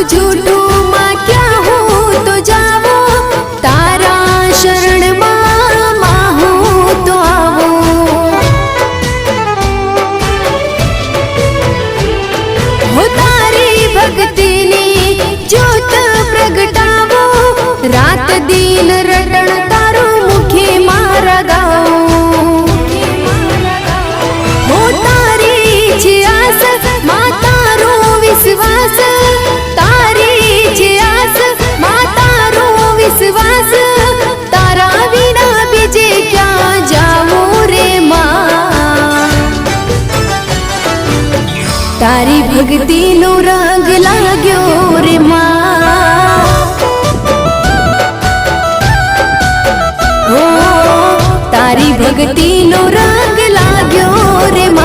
झूठू मां क्या हूँ तो जावो, तारा शरण मां हूँ तो आवो। हो तारी भक्ति नी ज्योत प्रगटावो, रात दिन रटण तारो मुखे मारा गाओ। हो तारी छे आस मां तारो विश्वास, तारी छे आस मां तारो विश्वास, तारा विना बीजे क्या जावो रे मां। तारी भक्ति नो रंग लाग्यो रे मां, हो तारी भक्ति नो रंग लाग्यो रे मां।